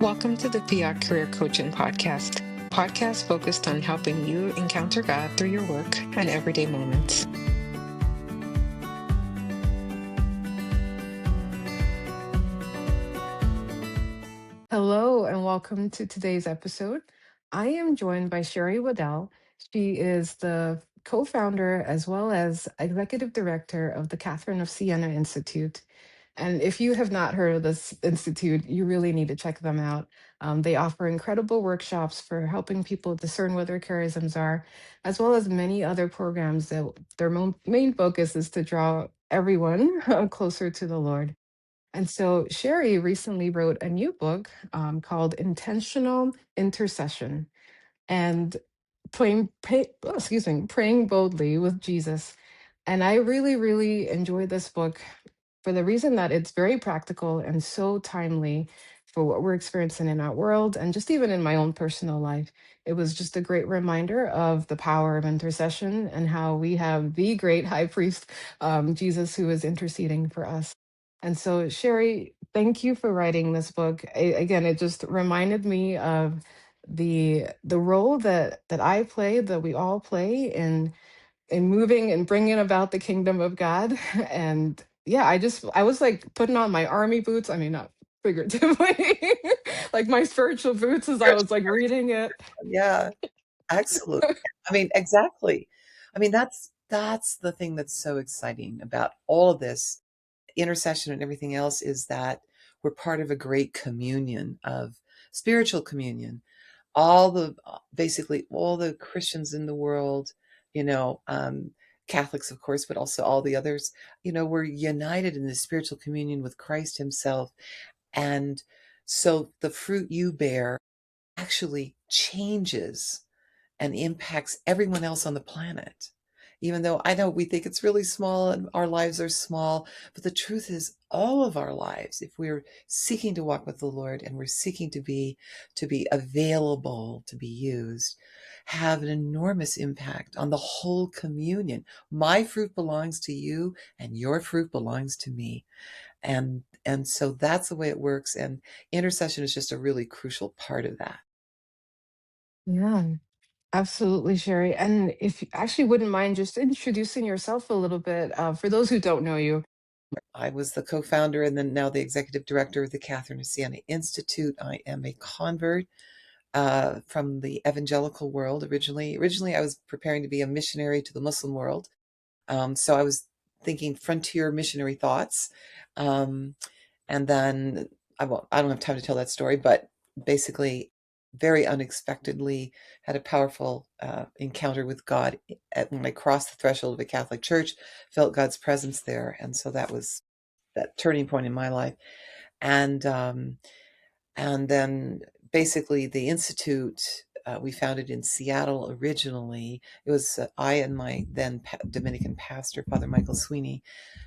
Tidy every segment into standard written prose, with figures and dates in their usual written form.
Welcome to the Fiat Career Coaching podcast focused on helping you encounter God through your work and everyday moments. Hello, and welcome to today's episode. I am joined by Sherry Weddell. She is the co-founder as well as executive director of the Catherine of Siena Institute. And if you have not heard of this institute, you really need to check them out. They offer incredible workshops for helping people discern what their charisms are, as well as many other programs that their main focus is to draw everyone closer to the Lord. And so Sherry recently wrote a new book called Intentional Intercession and Praying Boldly with Jesus. And I really, really enjoyed this book for the reason that it's very practical and so timely for what we're experiencing in our world and just even in my own personal life. It was just a great reminder of the power of intercession and how we have the great high priest, Jesus, who is interceding for us. And so, Sherry, thank you for writing this book. Again, it just reminded me of the role that I play, that we all play in moving and bringing about the kingdom of God. And yeah, I was like putting on my army boots. I mean, not figuratively, like my spiritual boots as I was like reading it. Yeah, absolutely. I mean, exactly. I mean, that's the thing that's so exciting about all of this intercession and everything else is that we're part of a great communion of spiritual communion. All the basically all the Christians in the world, you know, Catholics, of course, but also all the others, we're united in this spiritual communion with Christ Himself. And so the fruit you bear actually changes and impacts everyone else on the planet. Even though I know we think it's really small and our lives are small, but the truth is all of our lives, if we're seeking to walk with the Lord and we're seeking to be available to be used, have an enormous impact on the whole communion. My fruit belongs to you and your fruit belongs to me. And so that's the way it works. And intercession is just a really crucial part of that. Yeah, absolutely, Sherry. And if you actually wouldn't mind just introducing yourself a little bit for those who don't know you. I was the co-founder and then now the executive director of the Catherine of Siena Institute. I am a convert from the evangelical world originally. Originally, I was preparing to be a missionary to the Muslim world. So I was thinking frontier missionary thoughts. Um, and then I don't have time to tell that story, but basically, very unexpectedly, had a powerful encounter with God when I crossed the threshold of a Catholic church, felt God's presence there. And so that was that turning point in my life. And then basically the institute we founded in Seattle originally. It was I and my then Dominican pastor, Father Michael Sweeney,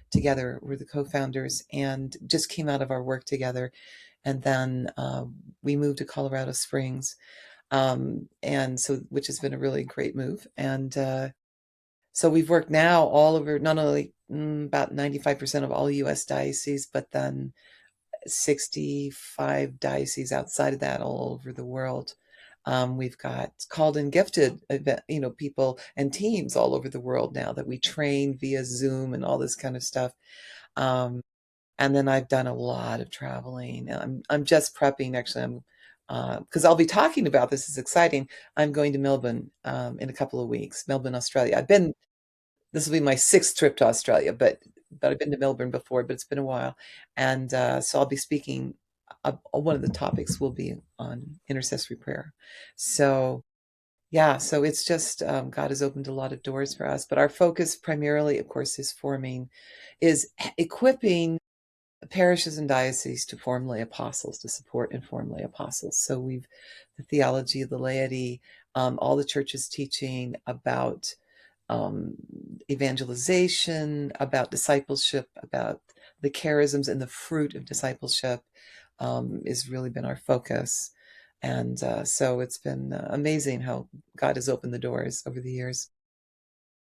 together were the co-founders and just came out of our work together. And then we moved to Colorado Springs, and so which has been a really great move. And so we've worked now all over, not only about 95% of all U.S. dioceses, but then 65 dioceses outside of that all over the world. We've got called and gifted, people and teams all over the world now that we train via Zoom and all this kind of stuff. Um, and then I've done a lot of traveling. I'm just prepping. Actually, because I'll be talking about this. Is exciting. I'm going to Melbourne in a couple of weeks. Melbourne, Australia. This will be my sixth trip to Australia, but I've been to Melbourne before, but it's been a while. And so I'll be speaking. One of the topics will be on intercessory prayer. So, yeah, so it's just God has opened a lot of doors for us. But our focus primarily, of course, is equipping parishes and dioceses to form lay apostles, to support and form lay apostles. So the theology of the laity, all the church's teaching about evangelization, about discipleship, about the charisms and the fruit of discipleship has really been our focus. And so it's been amazing how God has opened the doors over the years.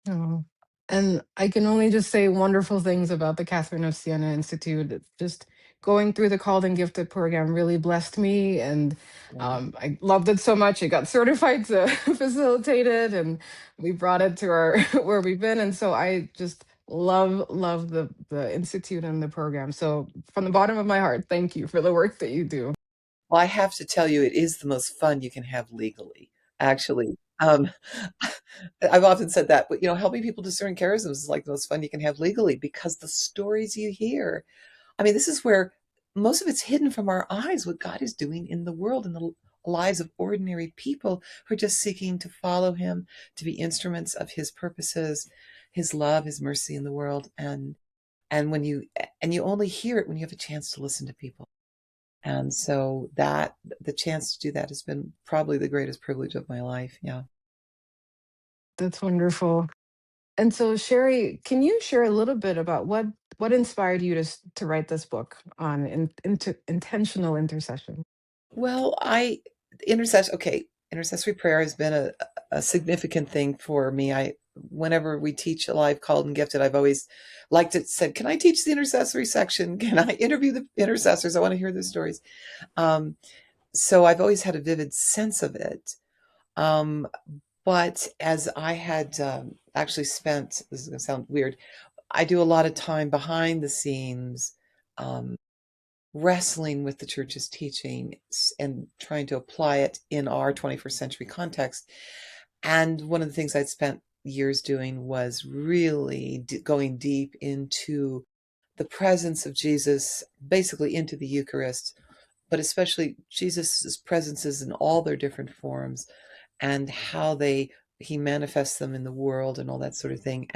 Oh, and I can only just say wonderful things about the Catherine of Siena Institute. It's just going through the Called and Gifted program really blessed me, and I loved it so much. I got certified to facilitate it, and we brought it to our where we've been. And so I just love the institute and the program. So from the bottom of my heart, thank you for the work that you do. Well, I have to tell you, it is the most fun you can have legally, actually. I've often said that, but helping people discern charisms is like the most fun you can have legally because the stories you hear. I mean, this is where most of it's hidden from our eyes, what God is doing in the world, in the lives of ordinary people who are just seeking to follow Him, to be instruments of His purposes, His love, His mercy in the world. And when you only hear it when you have a chance to listen to people. And so that the chance to do that has been probably the greatest privilege of my life. Yeah. That's wonderful. And so, Sherry, can you share a little bit about what inspired you to write this book on intentional intercession? Well, intercessory prayer has been a significant thing for me. Whenever we teach Alive, Called, and Gifted, I've always liked it. Said, can I teach the intercessory section? Can I interview the intercessors? I want to hear their stories. Um, so I've always had a vivid sense of it. Um, but as I had actually spent, this is going to sound weird, I do a lot of time behind the scenes, um, wrestling with the church's teaching and trying to apply it in our 21st century context. And one of the things I'd spent years doing was really going deep into the presence of Jesus, basically into the Eucharist, but especially Jesus's presences in all their different forms and how he manifests them in the world and all that sort of thing.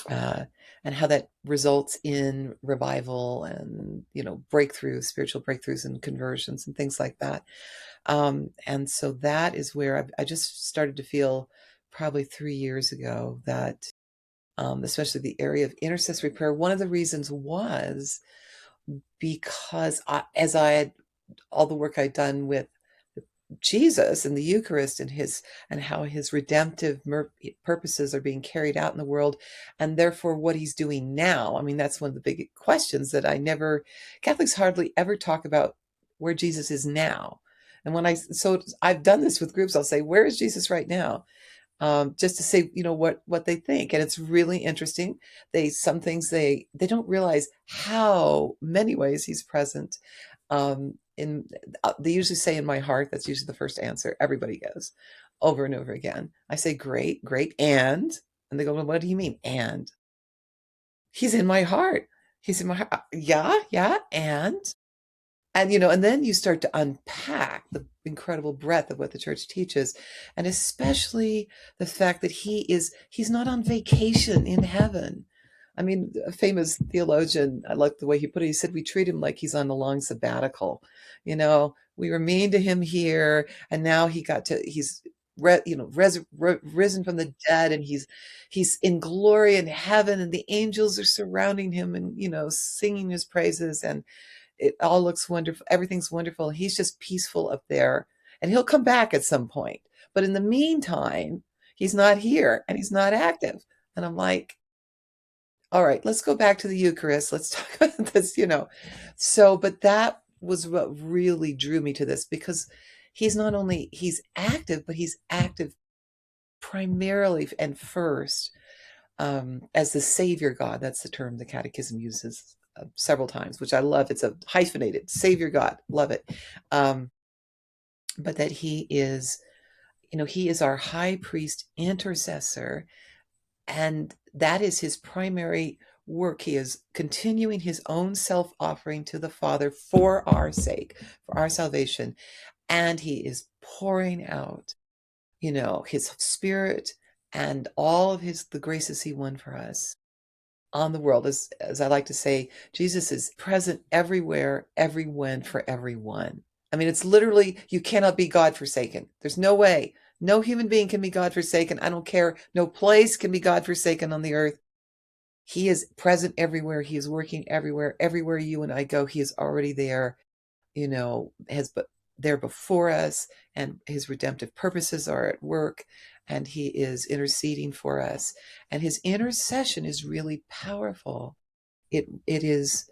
Uh, and how that results in revival and breakthroughs, spiritual breakthroughs and conversions and things like that. And so that is where I just started to feel probably 3 years ago that especially the area of intercessory prayer, one of the reasons was because as I had all the work I'd done with Jesus and the Eucharist and how his redemptive purposes are being carried out in the world, and therefore what he's doing now. I mean, that's one of the big questions that Catholics hardly ever talk about where Jesus is now. And so I've done this with groups, I'll say, where is Jesus right now? Just to say, what they think. And it's really interesting. Some things they don't realize how many ways he's present. They usually say in my heart, that's usually the first answer everybody gives over and over again. I say, great, great. And they go, well, what do you mean? And he's in my heart. He's in my heart. Yeah, yeah. And then you start to unpack the incredible breadth of what the church teaches, and especially the fact that he's not on vacation in heaven. I mean, a famous theologian, I like the way he put it. He said, we treat him like he's on a long sabbatical. We were mean to him here, and now he's risen from the dead, and he's in glory in heaven, and the angels are surrounding him and, singing his praises, and it all looks wonderful. Everything's wonderful. He's just peaceful up there, and he'll come back at some point. But in the meantime, he's not here and he's not active. And I'm like, all right, let's go back to the Eucharist. Let's talk about this, but that was what really drew me to this, because he's active, but he's active primarily and first as the Savior God. That's the term the Catechism uses several times, which I love. It's a hyphenated Savior God. Love it. But that he is our high priest intercessor, and that is his primary work. He is continuing his own self-offering to the Father for our sake, for our salvation. And he is pouring out, his Spirit and all of the graces he won for us on the world. As I like to say, Jesus is present everywhere, everywhen, for everyone. I mean, it's literally, you cannot be God forsaken. There's no way. No human being can be God forsaken. I don't care. No place can be God forsaken on the earth. He is present everywhere. He is working everywhere. Everywhere you and I go, he is already there, there before us, and his redemptive purposes are at work, and he is interceding for us. And his intercession is really powerful. It is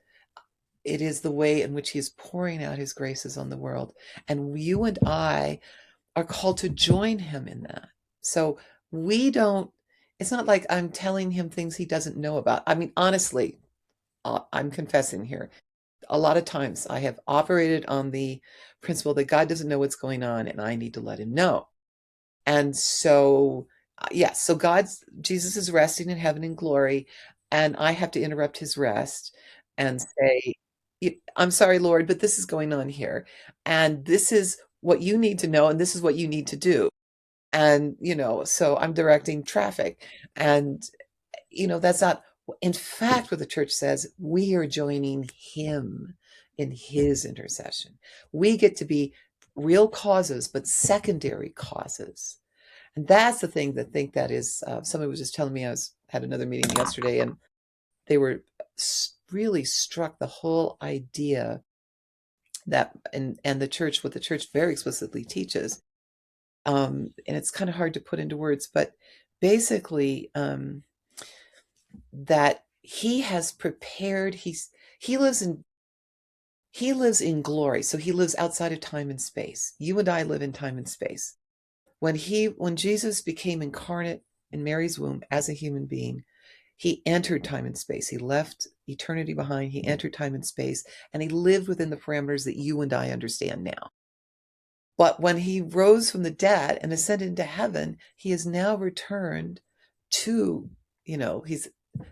it is the way in which he is pouring out his graces on the world. And you and I are called to join him in that. So we don't, it's not like I'm telling him things he doesn't know about. I mean, honestly, I'm confessing here. A lot of times I have operated on the principle that God doesn't know what's going on and I need to let him know. And so, yes, so Jesus is resting in heaven in glory, and I have to interrupt his rest and say, I'm sorry, Lord, but this is going on here. And this is what you need to know, and this is what you need to do. And, so I'm directing traffic. And, that's not, in fact, what the church says, we are joining him in his intercession. We get to be real causes, but secondary causes. And that's the thing that think that is, somebody was just telling me, had another meeting yesterday, and they were really struck the whole idea that, and the church, what the church very explicitly teaches, and it's kind of hard to put into words, but basically, that he has prepared, he lives in glory. So he lives outside of time and space. You and I live in time and space. When Jesus became incarnate in Mary's womb as a human being, he entered time and space. He left eternity behind. He entered time and space, and he lived within the parameters that you and I understand now. But when he rose from the dead and ascended into heaven, he is now returned to, he's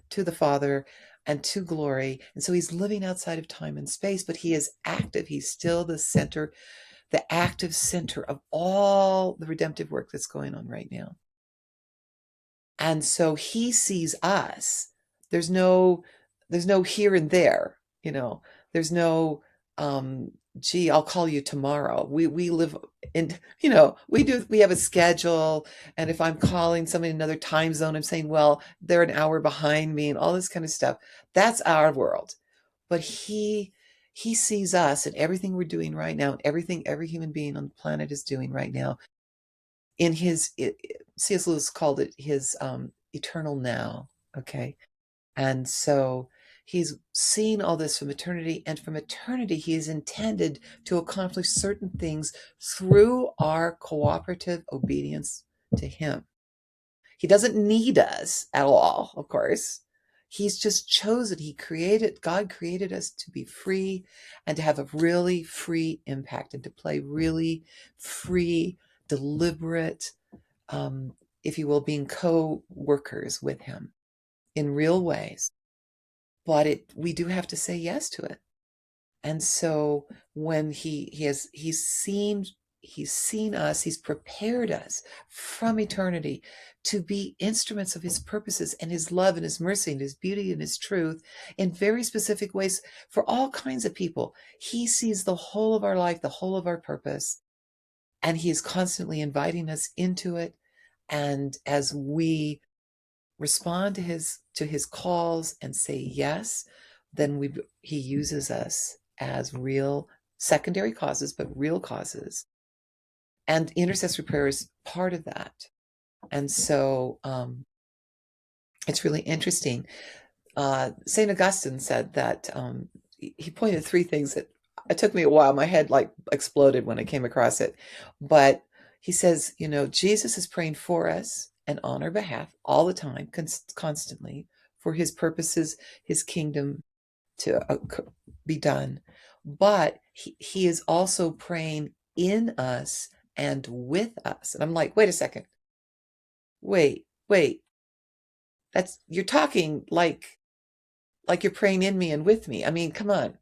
to the Father and to glory. And so he's living outside of time and space, but he is active. He's still the active center of all the redemptive work that's going on right now. And so he sees us. There's no here and there, there's no, gee, I'll call you tomorrow. We live in, we have a schedule. And if I'm calling somebody in another time zone, I'm saying, well, they're an hour behind me and all this kind of stuff. That's our world. But he sees us and everything we're doing right now, and everything every human being on the planet is doing right now in C.S. Lewis called it his eternal now. Okay. And so he's seen all this from eternity, and from eternity he is intended to accomplish certain things through our cooperative obedience to him. He doesn't need us at all, of course. He's just chosen. God created us to be free and to have a really free impact and to play really free, deliberate, if you will, being co-workers with him in real ways. But we do have to say yes to it. And so when he's seen us, he's prepared us from eternity to be instruments of his purposes and his love and his mercy and his beauty and his truth in very specific ways for all kinds of people. He sees the whole of our life, the whole of our purpose, and he is constantly inviting us into it. And as we respond to his calls and say yes, then he uses us as real secondary causes, but real causes. And intercessory prayer is part of that. And so it's really interesting. St. Augustine said that he pointed three things that it took me a while. My head like exploded when I came across it. But he says, Jesus is praying for us and on our behalf all the time, constantly, for his purposes, his kingdom to be done. But he is also praying in us and with us. And I'm like, wait a second. Wait. You're talking like you're praying in me and with me. I mean, come on.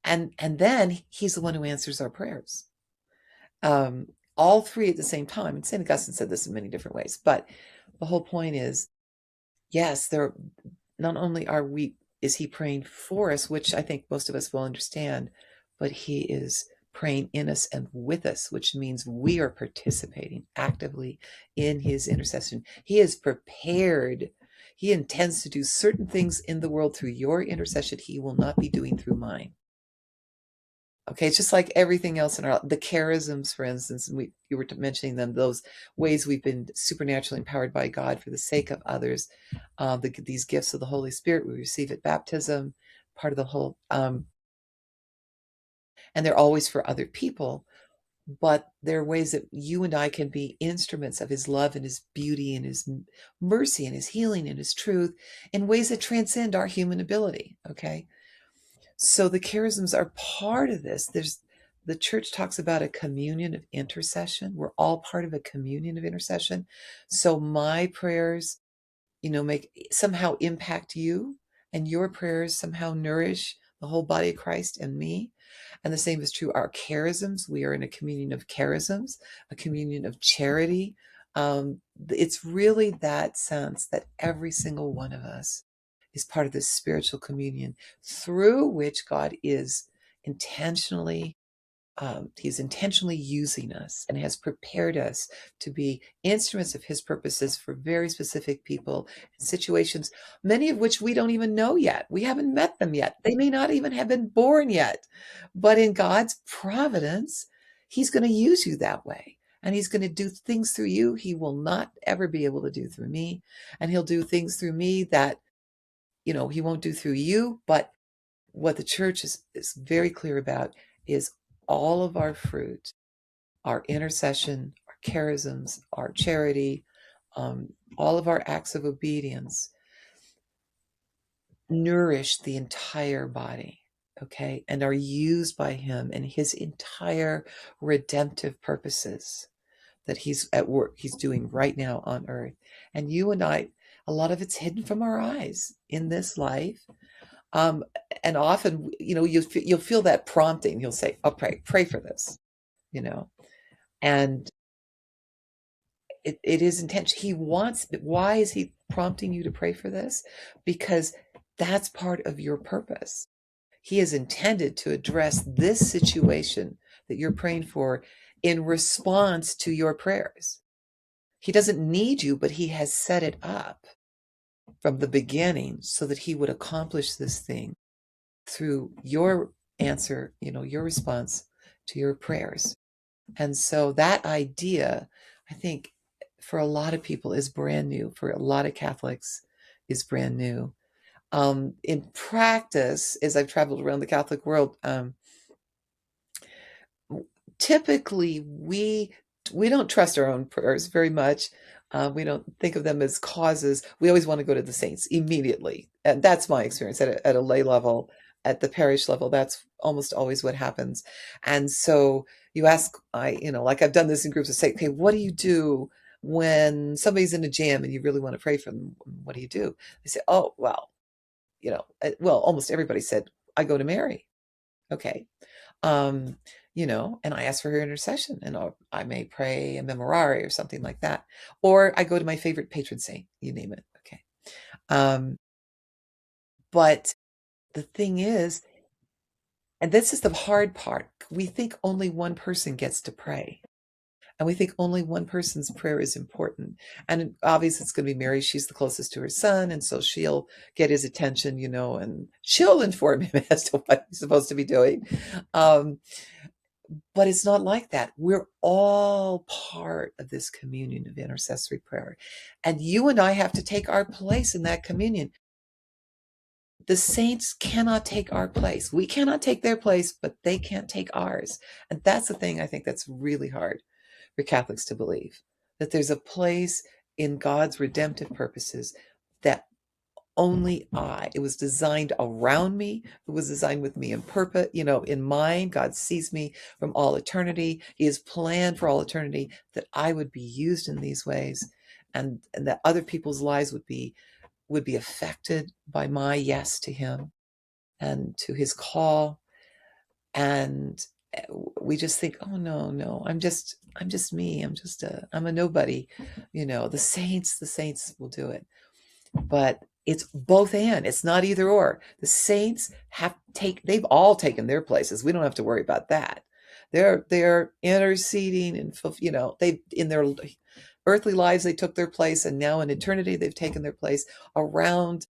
And then he's the one who answers our prayers. All three at the same time. And St. Augustine said this in many different ways. But the whole point is, yes, not only is he praying for us, which I think most of us will understand, but he is praying in us and with us, which means we are participating actively in his intercession. He is prepared. He intends to do certain things in the world through your intercession he will not be doing through mine. Okay, it's just like everything else in the charisms, for instance, and you were mentioning them, those ways we've been supernaturally empowered by God for the sake of others. These gifts of the Holy Spirit we receive at baptism, part of the whole. and they're always for other people, but there are ways that you and I can be instruments of his love and his beauty and his mercy and his healing and his truth in ways that transcend our human ability. Okay. So the charisms are part of this. The church talks about a communion of intercession. We're all part of a communion of intercession. So my prayers, make somehow impact you, and your prayers somehow nourish the whole body of Christ and me. And the same is true our charisms. We are in a communion of charisms, a communion of charity. It's really that sense that every single one of us is part of this spiritual communion through which God is intentionally he's intentionally using us and has prepared us to be instruments of his purposes for very specific people and situations, many of which we don't even know yet. We haven't met them yet. They may not even have been born yet. But in God's providence, he's going to use you that way. And he's going to do things through you he will not ever be able to do through me. And he'll do things through me that, he won't do through you. But what the church is very clear about is all of our fruit, our intercession, our charisms, our charity, all of our acts of obedience nourish the entire body, okay, and are used by him and his entire redemptive purposes that he's at work, he's doing right now on earth. And you and I, a lot of it's hidden from our eyes in this life. Um, and often, you'll feel that prompting. You'll say, "Oh, pray for this," and it is intention. He wants. Why is he prompting you to pray for this? Because that's part of your purpose. He is intended to address this situation that you're praying for in response to your prayers. He doesn't need you, but he has set it up from the beginning so that he would accomplish this thing through your answer, your response to your prayers. And so that idea, I think, for a lot of people is brand new. For a lot of Catholics is brand new. In practice, as I've traveled around the Catholic world, typically we don't trust our own prayers very much. We don't think of them as causes. We always want to go to the saints immediately. And that's my experience at a lay level, at the parish level. That's almost always what happens. And so you ask, like I've done this in groups of say, okay, what do you do when somebody's in a jam and you really want to pray for them? What do you do? They say, oh, well, almost everybody said, I go to Mary. Okay. Um, and I ask for her intercession, and I may pray a memorare or something like that. Or I go to my favorite patron saint, you name it. Okay. But the thing is, and this is the hard part, we think only one person gets to pray. And we think only one person's prayer is important. And obviously it's going to be Mary. She's the closest to her son. And so she'll get his attention, and she'll inform him as to what he's supposed to be doing. But it's not like that. We're all part of this communion of intercessory prayer. And you and I have to take our place in that communion. The saints cannot take our place. We cannot take their place, but they can't take ours. And that's the thing I think that's really hard for Catholics to believe, that there's a place in God's redemptive purposes that only it was designed around me. It was designed with me in purpose, in mind. God sees me from all eternity. He has planned for all eternity that I would be used in these ways, and that other people's lives would be affected by my yes to him and to his call. And we just think, oh no, I'm just me. I'm a nobody. The saints will do it. But it's both and. It's not either or. The saints they've all taken their places. We don't have to worry about that. They're interceding and they in their earthly lives they took their place, and now in eternity they've taken their place around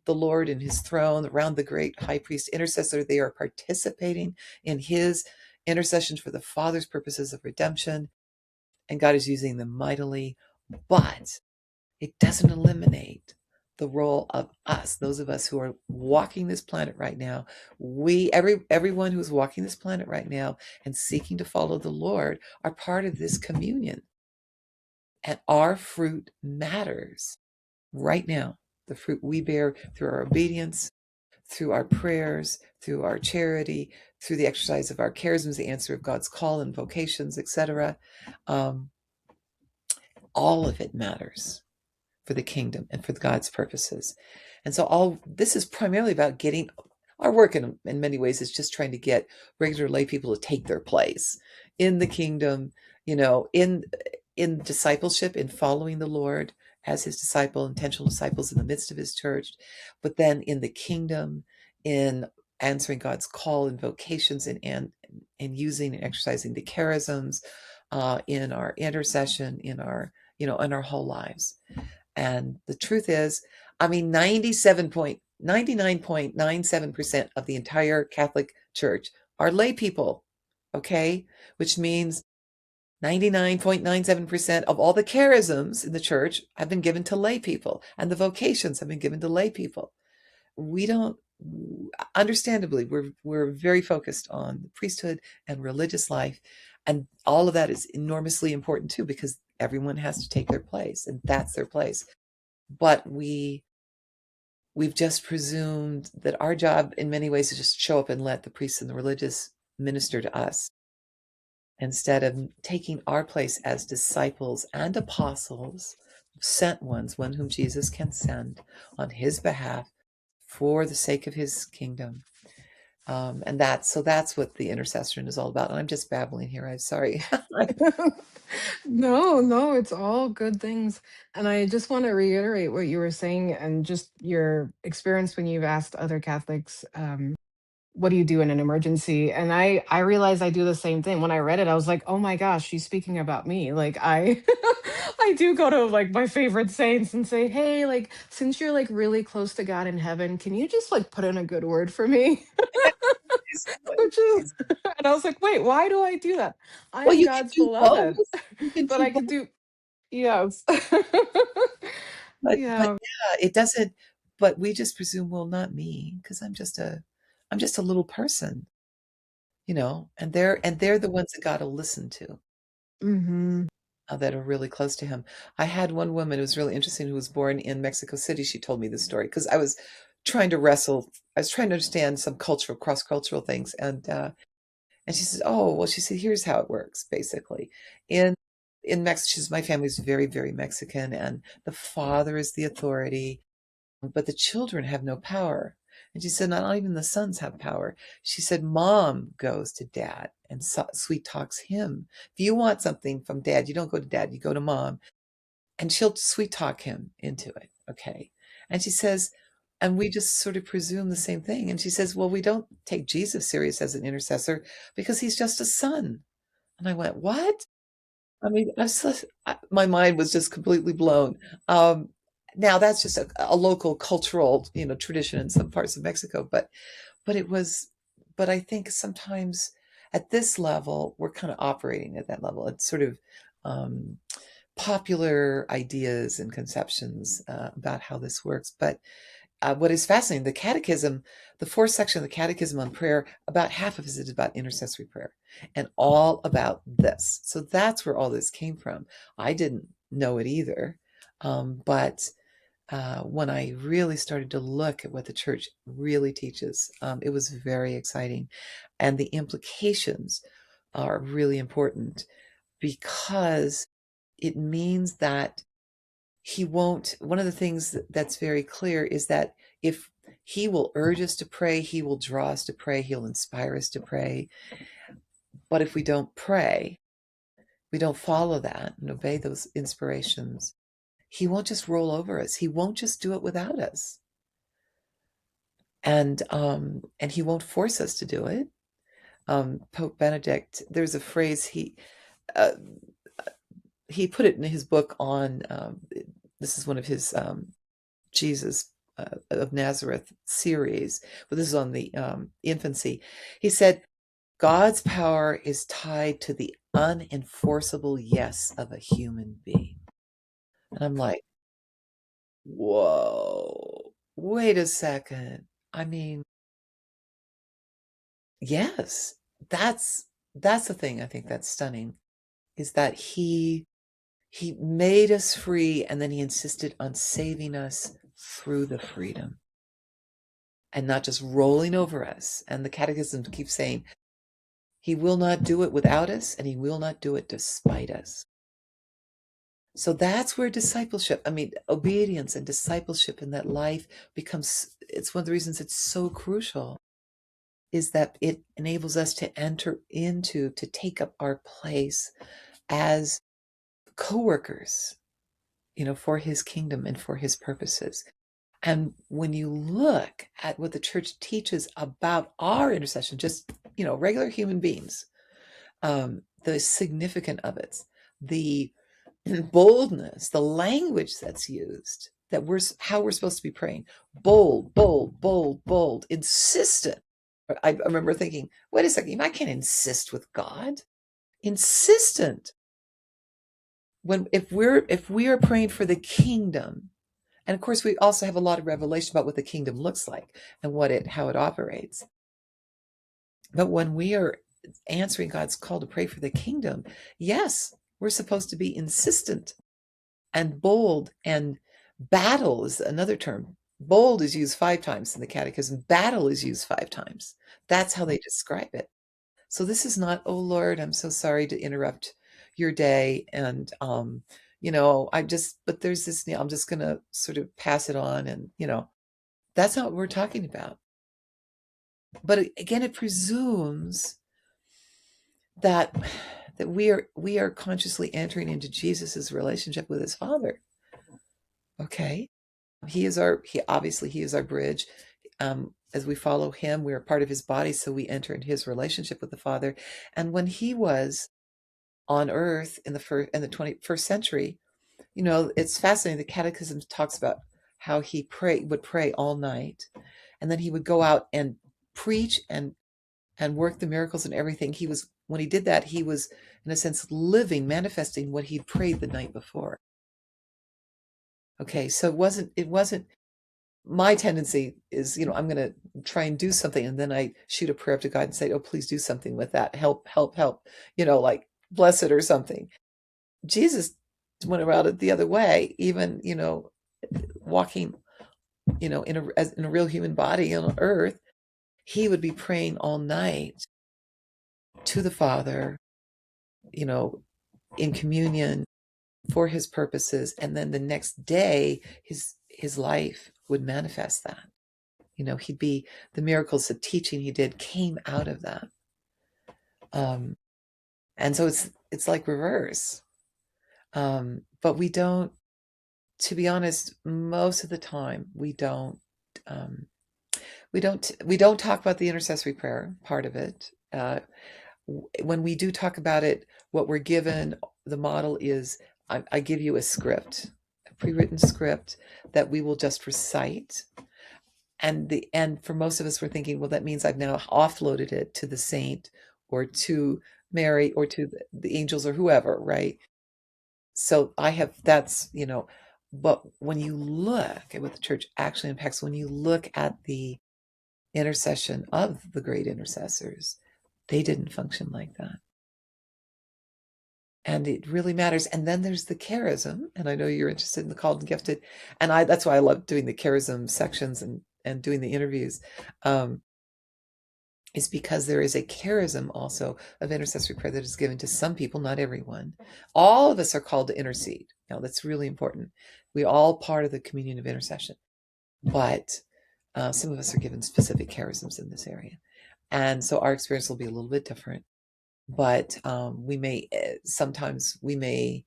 the Lord and his throne, around the great high priest intercessor. They are participating in his intercession for the Father's purposes of redemption, and God is using them mightily. But it doesn't eliminate the role of us, those of us who are walking this planet right now. Everyone who's walking this planet right now and seeking to follow the Lord are part of this communion. And our fruit matters right now. The fruit we bear through our obedience, through our prayers, through our charity, through the exercise of our charisms, the answer of God's call and vocations, etc. Um, all of it matters for the kingdom and for God's purposes. And so all this is primarily about getting our work in many ways is just trying to get regular lay people to take their place in the kingdom, in discipleship, in following the Lord as his disciple, intentional disciples in the midst of his church, but then in the kingdom, in answering God's call and vocations and using and exercising the charisms, in our intercession, in our whole lives. And the truth is, I mean, 99.97% of the entire Catholic Church are lay people, okay? Which means 99.97% of all the charisms in the church have been given to lay people, and the vocations have been given to lay people. We don't, understandably, we're very focused on the priesthood and religious life, and all of that is enormously important too, because everyone has to take their place, and that's their place. But we've just presumed that our job in many ways is just show up and let the priests and the religious minister to us, instead of taking our place as disciples and apostles, sent ones, one whom Jesus can send on his behalf for the sake of his kingdom. And that's what the intercession is all about. And I'm just babbling here. I'm sorry. No, no, it's all good things. And I just want to reiterate what you were saying and just your experience when you've asked other Catholics, what do you do in an emergency? And I realized I do the same thing. When I read it, I was like, oh my gosh, she's speaking about me. Like I I do go to like my favorite saints and say, hey, like since you're like really close to God in heaven, can you just like put in a good word for me? Basically. Which is and I was like, wait, why do I do that? I Well, am you can God's do both. beloved. You can But do I could both. do yes. But Yeah. yeah, it doesn't, but we just presume, well, not me, because I'm just a little person, and they're the ones that God will listen to, Hmm. that are really close to him. I had one woman who was really interesting who was born in Mexico City. She told me this story because I was trying to understand some cultural, cross-cultural things. And she says, oh, well, she said, here's how it works, basically. In in Mexico, she says, my family's very, very Mexican, and the father is the authority, but the children have no power. And she said, not even the sons have power. She said, mom goes to dad and sweet talks him. If you want something from dad, you don't go to dad, you go to mom, and she'll sweet talk him into it. Okay. And she says, and we just sort of presume the same thing. And she says, well, we don't take Jesus serious as an intercessor because he's just a son. And I went, what? I mean, my mind was just completely blown. Um, Now that's just a local cultural, tradition in some parts of Mexico, but it was, but I think sometimes at this level, we're kind of operating at that level. It's sort of um, popular ideas and conceptions about how this works. But what is fascinating, the catechism, the fourth section of the catechism on prayer, about half of it is about intercessory prayer and all about this. So that's where all this came from. I didn't know it either. But when I really started to look at what the church really teaches, it was very exciting. And the implications are really important because it means that he won't, one of the things that's very clear is that if he will urge us to pray, he will draw us to pray, he'll inspire us to pray. But if we don't pray, we don't follow that and obey those inspirations, he won't just roll over us. He won't just do it without us. And he won't force us to do it. Pope Benedict, there's a phrase uh, he put it in his book on, this is one of his Jesus of Nazareth series, but this is on the infancy. He said, God's power is tied to the unenforceable yes of a human being. And I'm like, Whoa, wait a second. I mean, yes, that's that's the thing I think that's stunning is that he made us free and then he insisted on saving us through the freedom and not just rolling over us. And the catechism keeps saying he will not do it without us and he will not do it despite us. So that's where discipleship, I mean, obedience and discipleship in that life becomes, it's one of the reasons it's so crucial is that it enables us to enter into, to take up our place as co-workers, for his kingdom and for his purposes. And when you look at what the church teaches about our intercession, just, regular human beings, the significance of it, the boldness, the language that's used, that how we're supposed to be praying, bold, bold, bold, bold, insistent. I remember thinking, wait a second, I can't insist with God. Insistent. If we are praying for the kingdom, and of course we also have a lot of revelation about what the kingdom looks like and how it operates. But when we are answering God's call to pray for the kingdom, yes, we're supposed to be insistent and bold, and battle is another term. Bold is used 5 times in the catechism. Battle is used 5 times. That's how they describe it. So this is not, oh Lord, I'm so sorry to interrupt your day. And, but there's this, I'm just going to sort of pass it on. And, that's not what we're talking about. But again, it presumes that we are consciously entering into Jesus's relationship with his Father. Okay. He is our bridge. As we follow him, we are part of his body, so we enter into his relationship with the Father. And when he was on earth in the 21st century, it's fascinating. The Catechism talks about how he would pray all night, and then he would go out and preach and work the miracles and everything. When he did that, he was in a sense manifesting what he'd prayed the night before. Okay, so it wasn't my tendency is, I'm going to try and do something, and then I shoot a prayer up to God and say, oh, please do something with that. Help, help, help, like bless it or something. Jesus went around it the other way, even, walking, in a real human body on earth. He would be praying all night to the Father, in communion for his purposes. And then the next day, his life would manifest that. The miracles, the teaching he did came out of that. And so it's like reverse. But we don't, to be honest, most of the time we don't talk about the intercessory prayer part of it. When we do talk about it, what we're given, the model is I give you a script, a pre-written script that we will just recite. And for most of us, we're thinking, well, that means I've now offloaded it to the saint or to Mary or to the angels or whoever, right? So but when you look at what the church actually impacts, when you look at the intercession of the great intercessors, they didn't function like that. And it really matters. And then there's the charism, and I know you're interested in the called and gifted, and that's why I love doing the charism sections and doing the interviews, is because there is a charism also of intercessory prayer that is given to some people, not everyone. All of us are called to intercede. Now, that's really important. We all part of the communion of intercession, but some of us are given specific charisms in this area. And so our experience will be a little bit different. But sometimes we may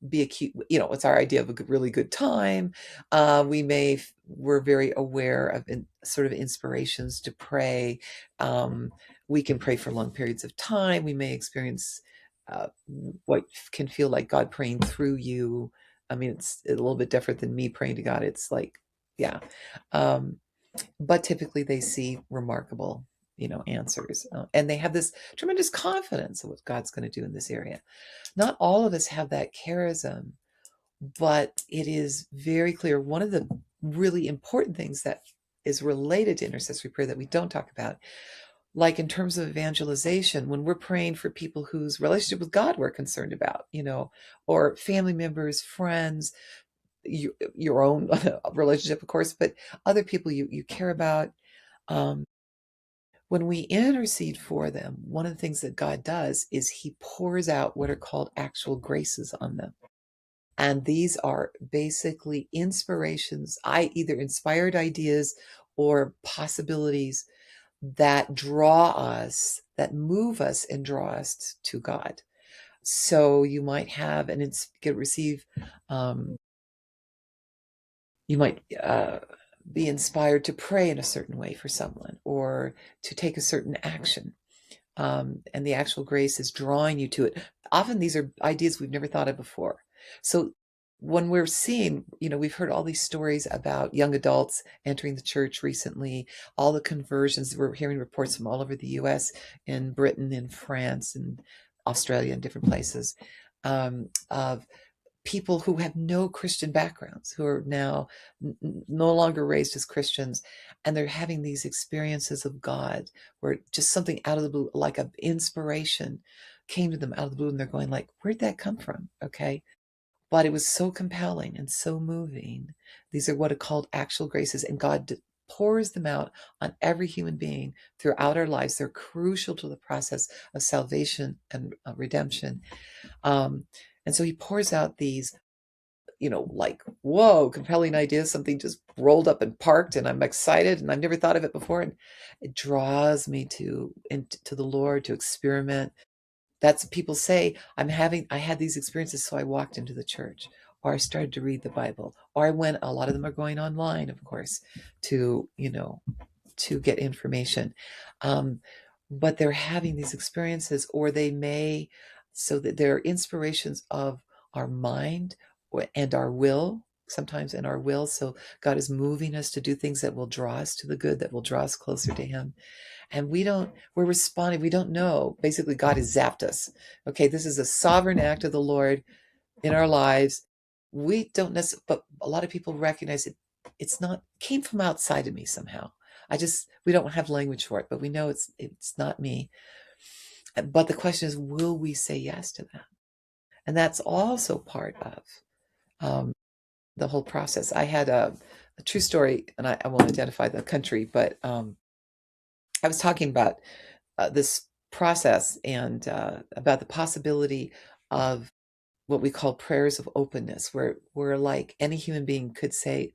be acute, it's our idea of a really good time. We're very aware of sort of inspirations to pray. We can pray for long periods of time. We may experience what can feel like God praying through you. I mean, it's a little bit different than me praying to God. It's like, yeah. But typically they see remarkable, answers. And they have this tremendous confidence of what God's going to do in this area. Not all of us have that charism But it is very clear. One of the really important things that is related to intercessory prayer that we don't talk about, like in terms of evangelization, when we're praying for people whose relationship with God we're concerned about, or family members, friends, your own relationship, of course, but other people you care about. When we intercede for them, one of the things that God does is he pours out what are called actual graces on them. And these are basically inspirations, either inspired ideas or possibilities that draw us, that move us and draw us to God. So you might have receive, you might be inspired to pray in a certain way for someone or to take a certain action. And the actual grace is drawing you to it. Often these are ideas we've never thought of before. So when we're seeing, we've heard all these stories about young adults entering the church recently, all the conversions. We're hearing reports from all over the US, in Britain, in France, and Australia, and different places, of people who have no Christian backgrounds, who are now no longer raised as Christians, and they're having these experiences of God where just something out of the blue, like an inspiration, came to them out of the blue, and they're going like, where'd that come from? Okay. But it was so compelling and so moving. These are what are called actual graces, and God pours them out on every human being throughout our lives. They're crucial to the process of salvation and redemption. And so he pours out these, like, whoa, compelling ideas. Something just rolled up and parked, and I'm excited, and I've never thought of it before. And it draws me into the Lord to experiment. That's people say, I had these experiences, so I walked into the church, or I started to read the Bible, or a lot of them are going online, of course, to, to get information. But they're having these experiences, or so that they're inspirations of our mind and our will, sometimes in our will. So God is moving us to do things that will draw us to the good, that will draw us closer to him. And we're responding. We don't know. Basically, God has zapped us. Okay, this is a sovereign act of the Lord in our lives. We don't necessarily, but a lot of people recognize it. It's not, came from outside of me somehow. We don't have language for it, but we know it's not me. But the question is, will we say yes to that? And that's also part of the whole process. I had a true story, and I won't identify the country, but I was talking about this process and about the possibility of what we call prayers of openness, where like any human being could say,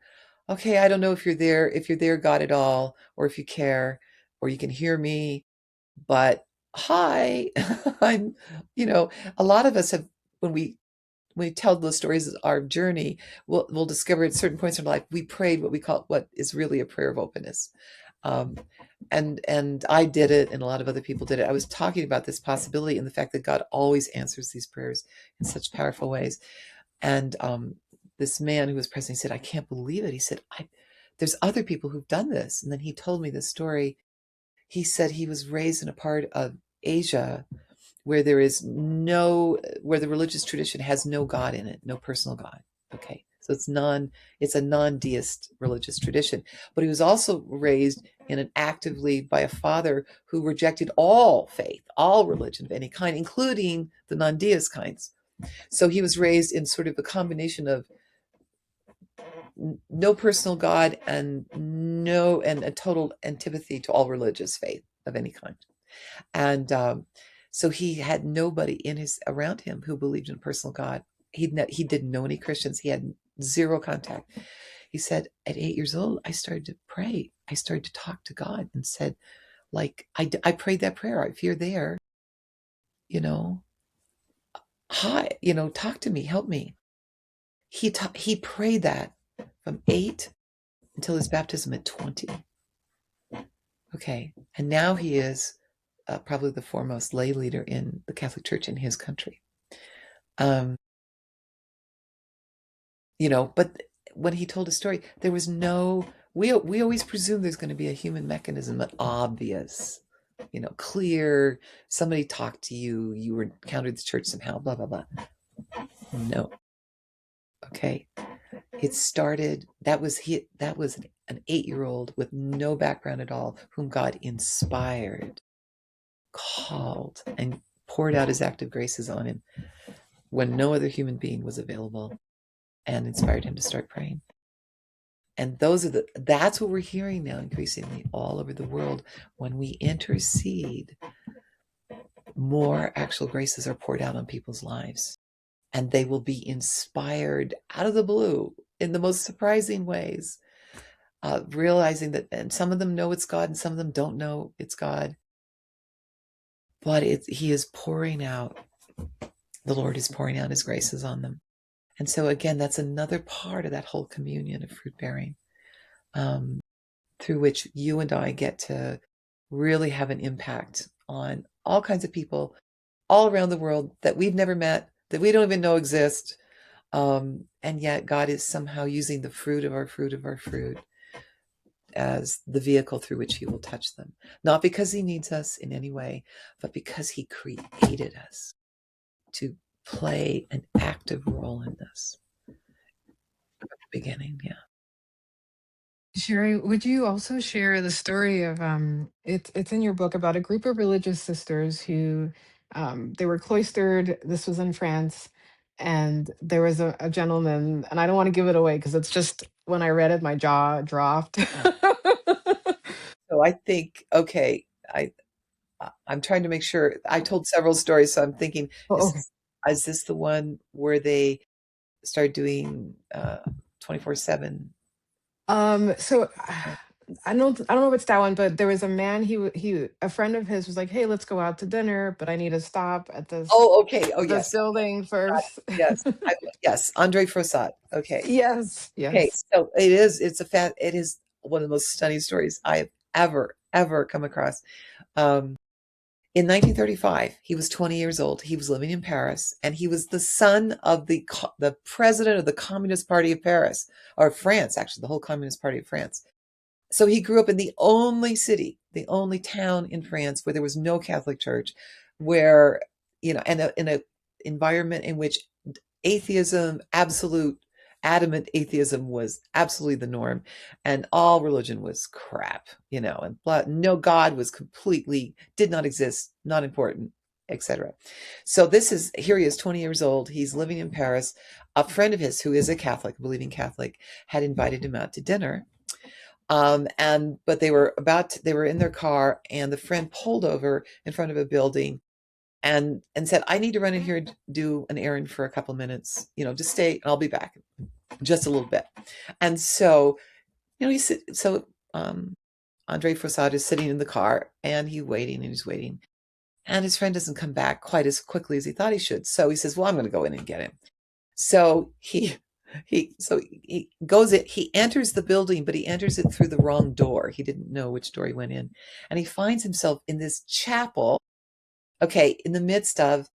okay, I don't know if you're there, God, at all, or if you care, or you can hear me, but hi, I'm, a lot of us have, when we tell those stories of our journey, we'll discover at certain points in our life, we prayed what is really a prayer of openness. Um, and I did it, and a lot of other people did it. I was talking about this possibility and the fact that God always answers these prayers in such powerful ways. And this man who was present, he said, I can't believe it. He said, there's other people who've done this. And then he told me this story. He said he was raised in a part of Asia where where the religious tradition has no God in it, no personal God. Okay. So it's a non-deist religious tradition. But he was also raised by a father who rejected all faith, all religion of any kind, including the non-deist kinds. So he was raised in sort of a combination of no personal God and a total antipathy to all religious faith of any kind. And so he had nobody around him who believed in a personal God. He didn't know any Christians. He had zero contact. He said, at 8 years old, I started to pray. I started to talk to God and said, like, I prayed that prayer. If you're there, you know, hi, talk to me, help me. He prayed that from 8 until his baptism at 20. Okay. And now he is probably the foremost lay leader in the Catholic Church in his country. Um, but when he told a story, there was we always presume there's going to be a human mechanism, but obvious, clear, somebody talked to you, you encountered the church somehow, blah, blah, blah. No. Okay. It started, that was an 8-year-old with no background at all, whom God inspired, called, and poured out his active graces on him when no other human being was available, and inspired him to start praying. And that's what we're hearing now increasingly all over the world. When we intercede, more actual graces are poured out on people's lives, and they will be inspired out of the blue in the most surprising ways, realizing that, and some of them know it's God and some of them don't know it's God, but he is pouring out, the Lord is pouring out his graces on them. And so again, that's another part of that whole communion of fruit bearing, through which you and I get to really have an impact on all kinds of people all around the world that we've never met, that we don't even know exist. And yet God is somehow using the fruit of our fruit as the vehicle through which he will touch them. Not because he needs us in any way, but because he created us to play an active role in this at the beginning. Yeah. Sherry, would you also share the story of it's in your book about a group of religious sisters who they were cloistered. This was in France, and there was a gentleman, and I don't want to give it away because it's just when I read it, my jaw dropped. So I think, okay, I'm trying to make sure. I told several stories, so I'm thinking, Oh, is okay. is this the one where they started doing 24/7? So I don't know if it's that one, but there was a man. He a friend of his was like, "Hey, let's go out to dinner, but I need to stop at Oh, okay. Oh, this yes. building first." Yes. Yes. Andre Frossat. Okay. Yes, Okay. yes. So it is one of the most stunning stories I have ever come across. Um, in 1935, he was 20 years old. He was living in Paris, and he was the son of the president of the Communist Party of Paris, or France, actually, the whole Communist Party of France. So he grew up in the only city, the only town in France where there was no Catholic church, where, and in a environment in which atheism, absolute adamant atheism was absolutely the norm, and all religion was crap, and no God was completely, did not exist, not important, etc. So here he is, 20 years old. He's living in Paris. A friend of his who is a Catholic, a believing Catholic, had invited him out to dinner. But they were in their car, and the friend pulled over in front of a building and said, I need to run in here and do an errand for a couple of minutes, just stay and I'll be back just a little bit. And so, Andre Fossard is sitting in the car, and he's waiting. And his friend doesn't come back quite as quickly as he thought he should. So he says, well, I'm going to go in and get him. So he goes in, he enters the building, but he enters it through the wrong door. He didn't know which door he went in. And he finds himself in this chapel, okay, in the midst of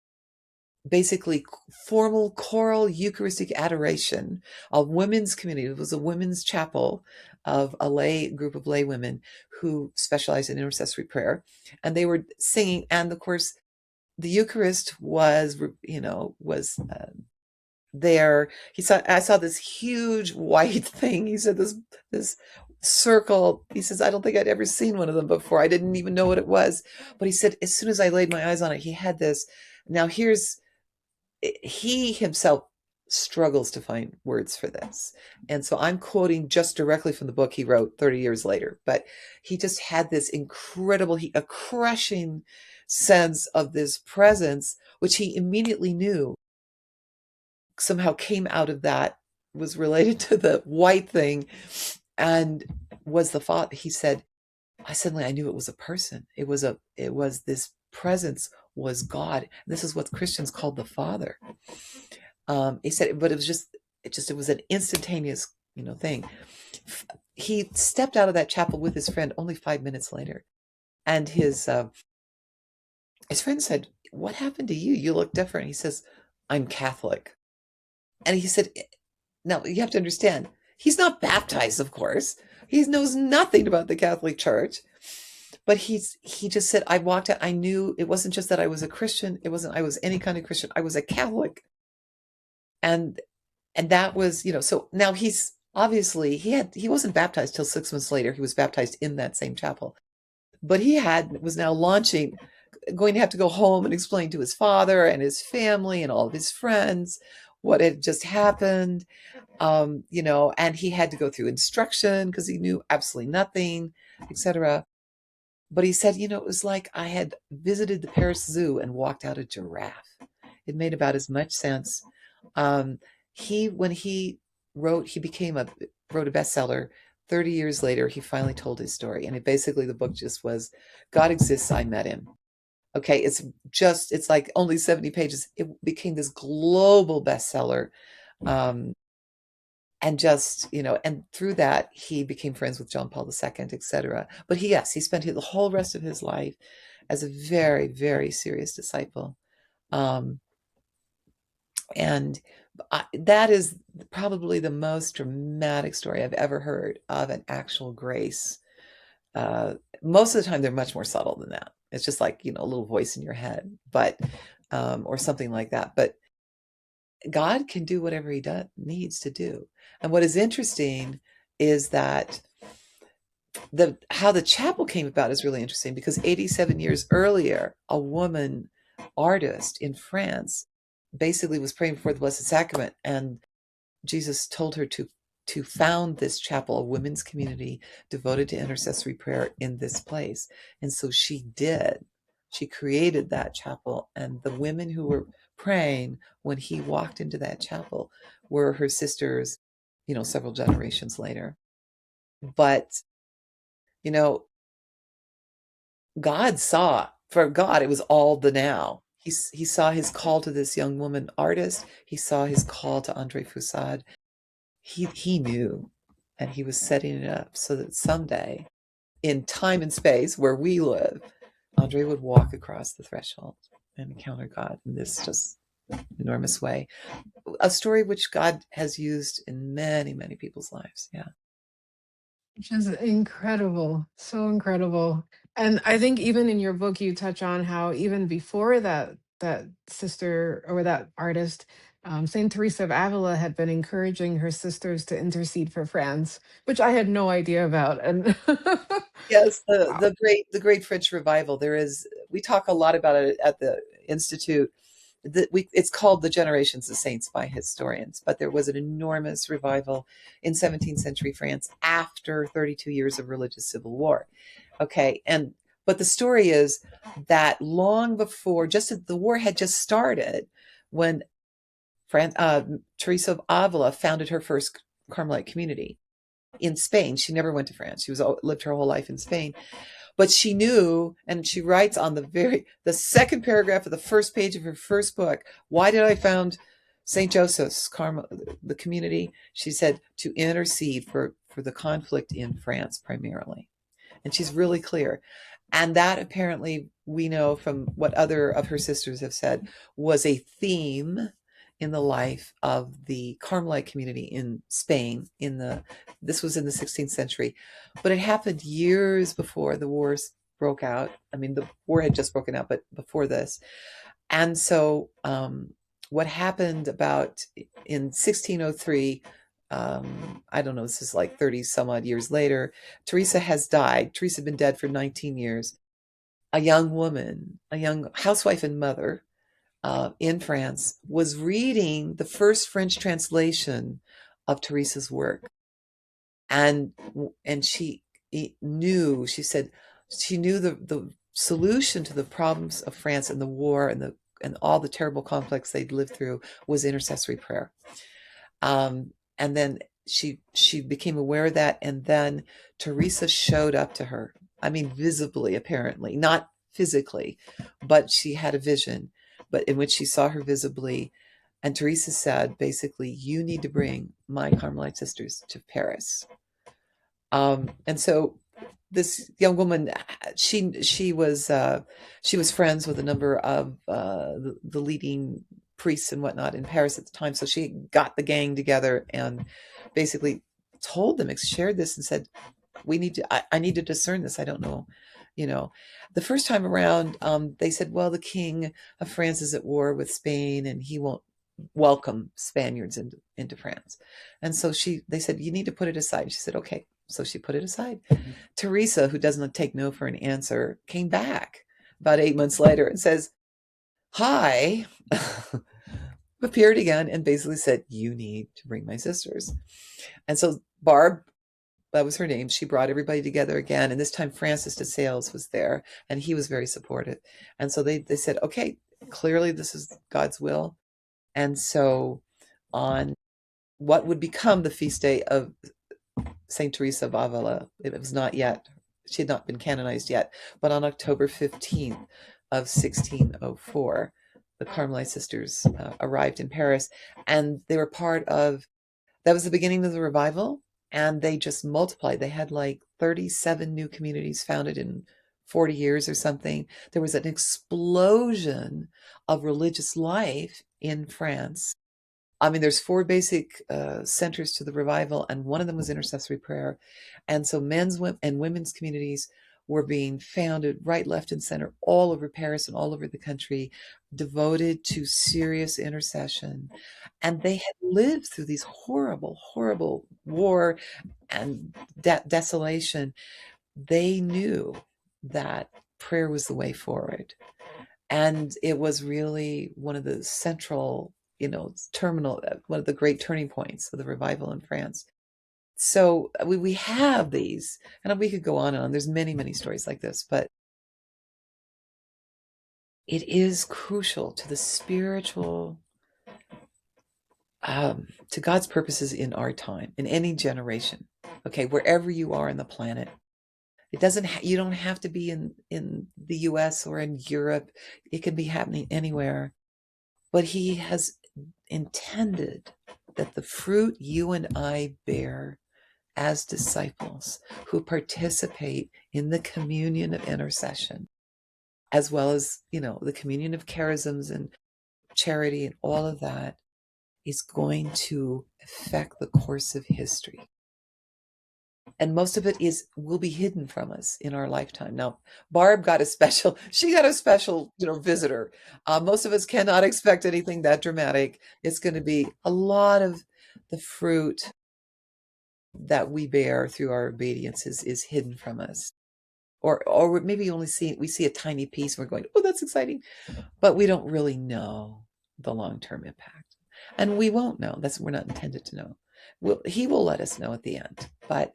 basically formal choral Eucharistic adoration, a women's community. It was a women's chapel of a group of lay women who specialized in intercessory prayer. And they were singing. And of course, the Eucharist was there. I saw this huge white thing. He said this circle. He says, I don't think I'd ever seen one of them before. I didn't even know what it was. But he said, as soon as I laid my eyes on it, he had this. Now he himself struggles to find words for this. And so I'm quoting just directly from the book he wrote 30 years later. But he just had this incredible, a crushing sense of this presence, which he immediately knew somehow came out of that, was related to the white thing, and was the thought. He said, I knew it was a person. It was this presence was God. This is what Christians called the Father. He said, but it was an instantaneous, thing. He stepped out of that chapel with his friend only 5 minutes later, and his friend said, "What happened to you? You look different." He says, "I'm Catholic," and he said, "Now you have to understand, he's not baptized, of course. He knows nothing about the Catholic Church." But he just said, I walked out. I knew it wasn't just that I was a Christian. It wasn't I was any kind of Christian. I was a Catholic. And And that was, so now he's obviously he wasn't baptized till 6 months later. He was baptized in that same chapel, but was now launching, going to have to go home and explain to his father and his family and all of his friends what had just happened. And he had to go through instruction because he knew absolutely nothing, etc. But he said, it was like I had visited the Paris Zoo and walked out a giraffe. It made about as much sense. Um, when he wrote a bestseller. 30 years later, he finally told his story. And basically the book just was, God exists, I met him. Okay, it's like only 70 pages. It became this global bestseller. Um, and just, and through that, he became friends with John Paul II, etc. But yes, he spent the whole rest of his life as a very, very serious disciple. Um, and that is probably the most dramatic story I've ever heard of an actual grace. Most of the time, they're much more subtle than that. It's just like, a little voice in your head, or something like that. But God can do whatever he needs to do. And what is interesting is that how the chapel came about is really interesting, because 87 years earlier, a woman artist in France basically was praying before the Blessed Sacrament, and Jesus told her to found this chapel, a women's community devoted to intercessory prayer in this place. And so she did. She created that chapel, and the women who were praying when he walked into that chapel were her sisters, several generations later. But, you know, for God, it was all the now. He saw his call to this young woman artist. He saw his call to Andre Foussade. He knew, and he was setting it up so that someday, in time and space where we live, Andre would walk across the threshold and encounter God in this just enormous way. A story which God has used in many, many people's lives. Yeah. Which is incredible, so incredible. And I think even in your book, you touch on how even before that sister or that artist, Saint Teresa of Avila had been encouraging her sisters to intercede for France, which I had no idea about. And Yes, wow, the great French revival. We talk a lot about it at the Institute. It's called the Generations of Saints by historians, but there was an enormous revival in 17th century France after 32 years of religious civil war. Okay, but the story is that long before, just as the war had just started, when Teresa of Avila founded her first Carmelite community in Spain. She never went to France. She lived her whole life in Spain. But she knew, and she writes on the second paragraph of the first page of her first book, why did I found St. Joseph's the community? She said, to intercede for the conflict in France primarily. And she's really clear. And that, apparently, we know from what other of her sisters have said, was a theme in the life of the Carmelite community in Spain. This was in the 16th century, but it happened years before the wars broke out. I mean, the war had just broken out, but before this. And so, what happened about in 1603, I don't know, this is like 30 some odd years later, Teresa has died. Teresa had been dead for 19 years. A young woman, a young housewife and mother, in France, was reading the first French translation of Teresa's work. And she knew, she said, she knew the solution to the problems of France and the war and all the terrible conflicts they'd lived through was intercessory prayer. And then she became aware of that, and then Teresa showed up to her. I mean, visibly, apparently, not physically, but she had a vision, but in which she saw her visibly. And Teresa said, basically, you need to bring my Carmelite sisters to Paris. And so this young woman, she was friends with a number of the leading priests and whatnot in Paris at the time. So she got the gang together and basically told them, shared this, and said, I need to discern this. I don't know. The first time around, they said, well, the king of France is at war with Spain, and he won't welcome Spaniards into France. And so they said, you need to put it aside. She said, okay. So she put it aside. Teresa, who doesn't take no for an answer, came back about 8 months later and says, hi, appeared again and basically said, you need to bring my sisters. And so Barb, that was her name, she brought everybody together again. And this time Francis de Sales was there, and he was very supportive. And so they said, okay, clearly this is God's will. And so on what would become the feast day of St. Teresa of Avila, it was not yet, she had not been canonized yet, but on October 15th of 1604, the Carmelite sisters arrived in Paris, and they were part of, that was the beginning of the revival, and they just multiplied. They had like 37 new communities founded in 40 years or something. There was an explosion of religious life in France. I mean, there's four basic centers to the revival, and one of them was intercessory prayer. And so men's and women's communities were being founded right, left, and center all over Paris and all over the country, devoted to serious intercession. And they had lived through these horrible, horrible war and desolation. They knew that prayer was the way forward. And it was really one of the central, one of the great turning points of the revival in France. So we have these, and we could go on and on. There's many, many stories like this, but it is crucial to the spiritual, to God's purposes in our time, in any generation. Okay, wherever you are on the planet, it doesn't. You don't have to be in the U.S. or in Europe. It can be happening anywhere. But He has intended that the fruit you and I bear as disciples who participate in the communion of intercession, as well as, the communion of charisms and charity and all of that, is going to affect the course of history. And most of it will be hidden from us in our lifetime. Now, Barb got a special visitor. Most of us cannot expect anything that dramatic. It's going to be a lot of the fruit that we bear through our obedience is hidden from us. Or maybe we see a tiny piece and we're going, oh, that's exciting. But we don't really know the long-term impact. And we won't know. We're not intended to know. He will let us know at the end, but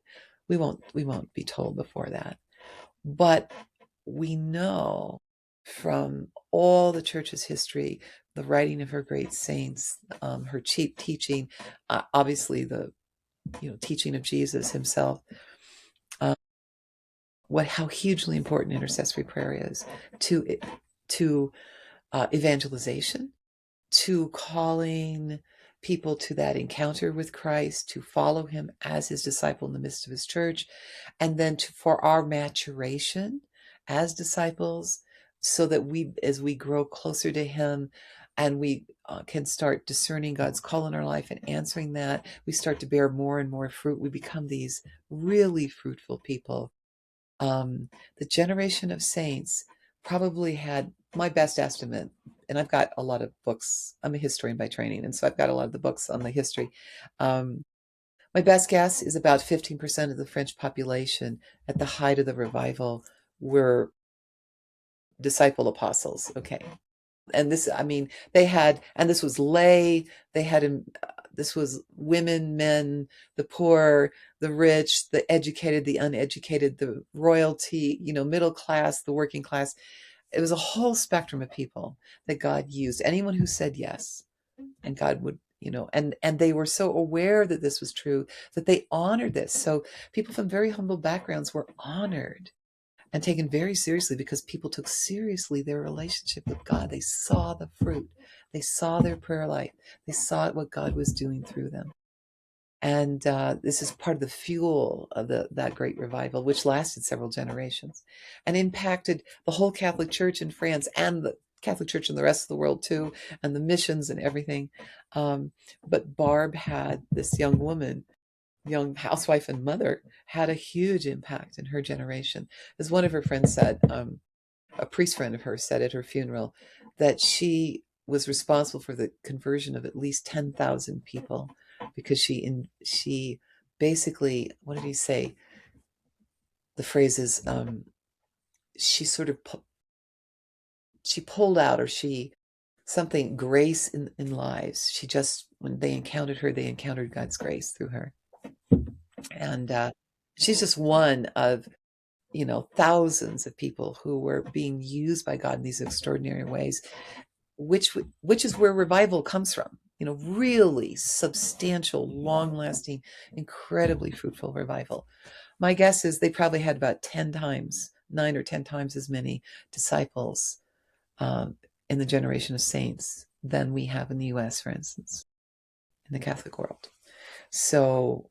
we won't be told before that. But we know from all the church's history, the writing of her great saints, her cheap teaching, obviously the teaching of Jesus himself, how hugely important intercessory prayer is to evangelization, to calling people to that encounter with Christ, to follow him as his disciple in the midst of his church, and then for our maturation as disciples, so that as we grow closer to him and we can start discerning God's call in our life and answering that, we start to bear more and more fruit. We become these really fruitful people. The generation of saints probably had, my best estimate, and I've got a lot of books. I'm a historian by training, and so I've got a lot of the books on the history. My best guess is about 15% of the French population at the height of the revival were disciple apostles. Okay. And this was lay, this was women, men, the poor, the rich, the educated, the uneducated, the royalty, middle class, the working class. It was a whole spectrum of people that God used. Anyone who said yes, and God would, and they were so aware that this was true that they honored this. So people from very humble backgrounds were honored and taken very seriously because people took seriously their relationship with God. They saw the fruit. They saw their prayer life. They saw what God was doing through them. And this is part of the fuel of that great revival, which lasted several generations and impacted the whole Catholic Church in France and the Catholic Church in the rest of the world too, and the missions and everything. But Barb had this young housewife and mother, had a huge impact in her generation. As one of her friends said, a priest friend of hers said at her funeral, that she was responsible for the conversion of at least 10,000 people, because she basically, what did he say? The phrase is, she sort of she pulled out, or she something, grace in lives. She just, when they encountered her, they encountered God's grace through her. And she's just one of, thousands of people who were being used by God in these extraordinary ways, which is where revival comes from. Really substantial, long-lasting, incredibly fruitful revival. My guess is they probably had about 10 times, 9 or 10 times as many disciples um, in the generation of saints than we have in the US, for instance, in the Catholic world. So,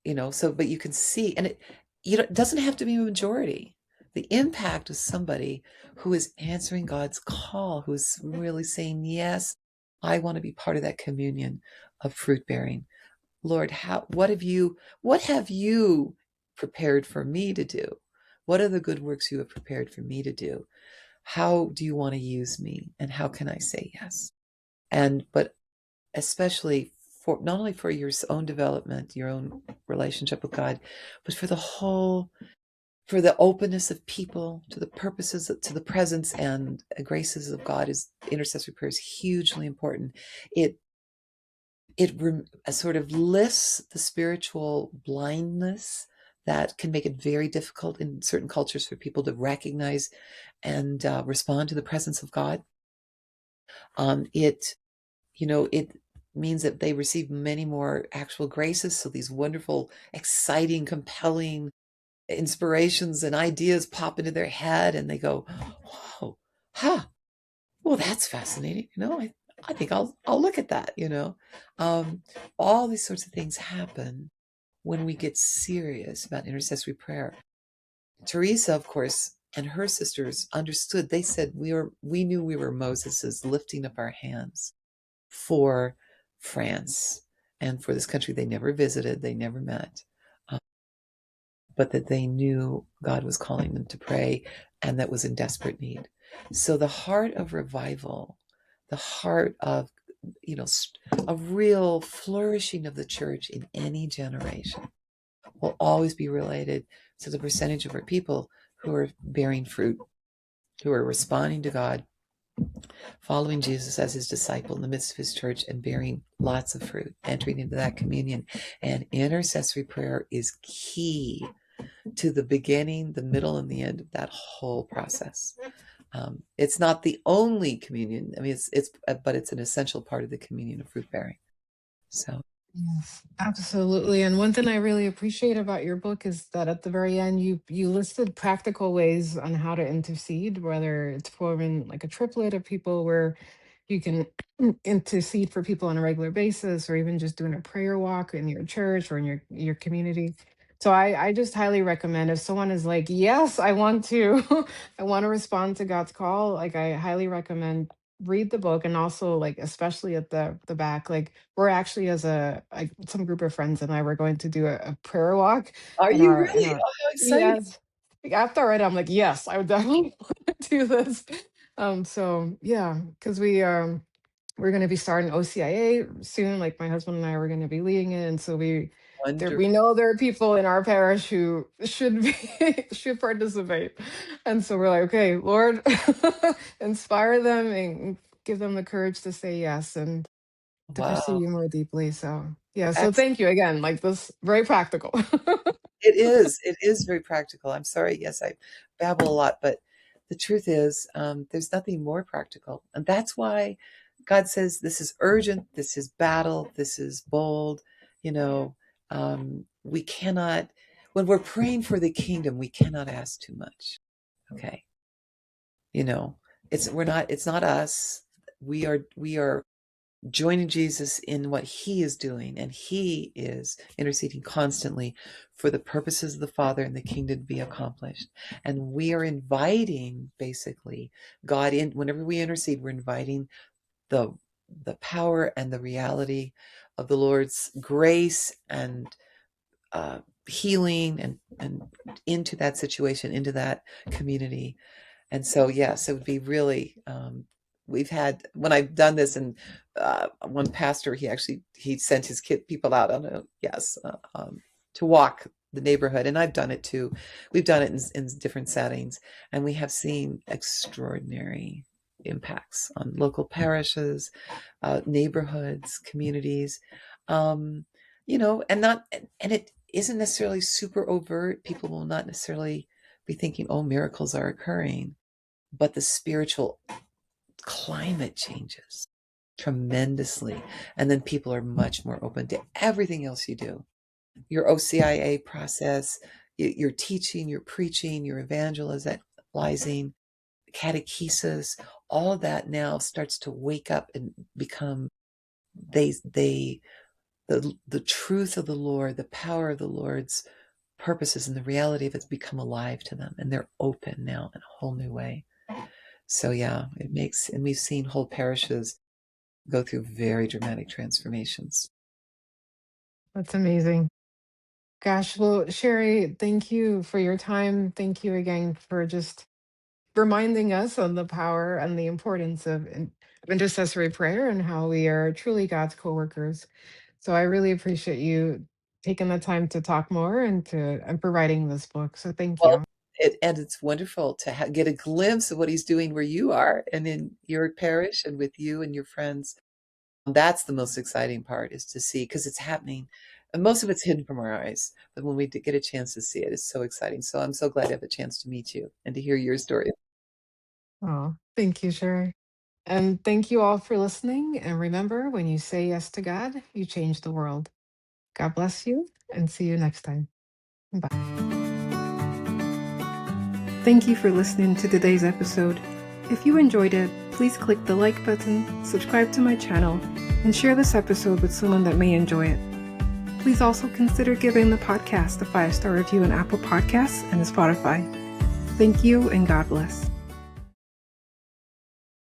but you can see, and it doesn't have to be a majority. The impact of somebody who is answering God's call, who is really saying, yes, I want to be part of that communion of fruit bearing. Lord, what have you prepared for me to do? What are the good works you have prepared for me to do? How do you want to use me? And how can I say yes? But especially for not only for your own development, your own relationship with God, but for the openness of people to the purposes, to the presence and graces of God. Is intercessory prayer is hugely important. It sort of lifts the spiritual blindness that can make it very difficult in certain cultures for people to recognize and respond to the presence of God. It means that they receive many more actual graces. So these wonderful, exciting, compelling inspirations and ideas pop into their head, and they go, "Whoa, well, that's fascinating. I think I'll look at that." All these sorts of things happen when we get serious about intercessory prayer. Teresa, of course, and her sisters understood. They said we knew we were Moses's lifting up our hands for France and for this country they never visited, they never met, but that they knew God was calling them to pray, and that was in desperate need. So the heart of revival, the heart of, a real flourishing of the church in any generation will always be related to the percentage of our people who are bearing fruit, who are responding to God, following Jesus as his disciple in the midst of his church, and bearing lots of fruit, entering into that communion. And intercessory prayer is key to the beginning, the middle, and the end of that whole process. It's not the only communion. I mean, but it's an essential part of the communion of fruit bearing. So, Yes, absolutely. And one thing I really appreciate about your book is that at the very end, you listed practical ways on how to intercede, whether it's forming like a triplet of people where you can intercede for people on a regular basis, or even just doing a prayer walk in your church or in your community. So I just highly recommend, if someone is like, yes, I want to, I want to respond to God's call, like I highly recommend read the book. And also, like, especially at the back, like, we're actually, as some group of friends and I were going to do a prayer walk are in you our really? Oh, how exciting! yes. Like, after I read it, I'm like, yes, I would definitely want to do this. So yeah, because we're going to be starting OCIA soon. Like, my husband and I were going to be leading it, and so we Wonderful. know there are people in our parish who should be should participate, and so we're like, okay, Lord, inspire them and give them the courage to say yes and to pursue Wow. you more deeply. So yeah, so Excellent. thank you again. Like, this very practical. It is. It is very practical. I'm sorry. Yes, I babble a lot, but the truth is, there's nothing more practical. And that's why God says this is urgent, this is battle, this is bold. You know, we cannot, when we're praying for the kingdom, we cannot ask too much. Okay. You know, it's not us. We are joining Jesus in what he is doing, and he is interceding constantly for the purposes of the Father and the kingdom to be accomplished. And we are inviting, basically, God in. Whenever we intercede, we're inviting the the power and the reality of the Lord's grace and healing and into that situation, into that community. And so, yes, it would be really we've had, when I've done this, and one pastor, he sent his people out on to walk the neighborhood, and I've done it too. We've done it in different settings, and we have seen extraordinary impacts on local parishes, neighborhoods, communities, um, and it isn't necessarily super overt. People will not necessarily be thinking, oh, miracles are occurring, but the spiritual climate changes tremendously. And then people are much more open to everything else you do. Your OCIA process, your teaching, your preaching, your evangelizing, catechesis, all of that now starts to wake up and become the truth of the Lord, the power of the Lord's purposes and the reality of it's become alive to them, and they're open now in a whole new way. So yeah, and we've seen whole parishes go through very dramatic transformations. That's amazing. Gosh, well, Sherry, thank you for your time. Thank you again for just reminding us on the power and the importance of intercessory prayer and how we are truly God's co-workers. So I really appreciate you taking the time to talk more and for writing this book. So thank Well, you. and it's wonderful to get a glimpse of what he's doing where you are and in your parish and with you and your friends. That's the most exciting part, is to see, because it's happening. And most of it's hidden from our eyes. But when we get a chance to see it, it's so exciting. So I'm so glad to have a chance to meet you and to hear your story. Oh, thank you, Sherry. And thank you all for listening. And remember, when you say yes to God, you change the world. God bless you and see you next time. Bye. Thank you for listening to today's episode. If you enjoyed it, please click the like button, subscribe to my channel, and share this episode with someone that may enjoy it. Please also consider giving the podcast a 5-star review on Apple Podcasts and Spotify. Thank you and God bless.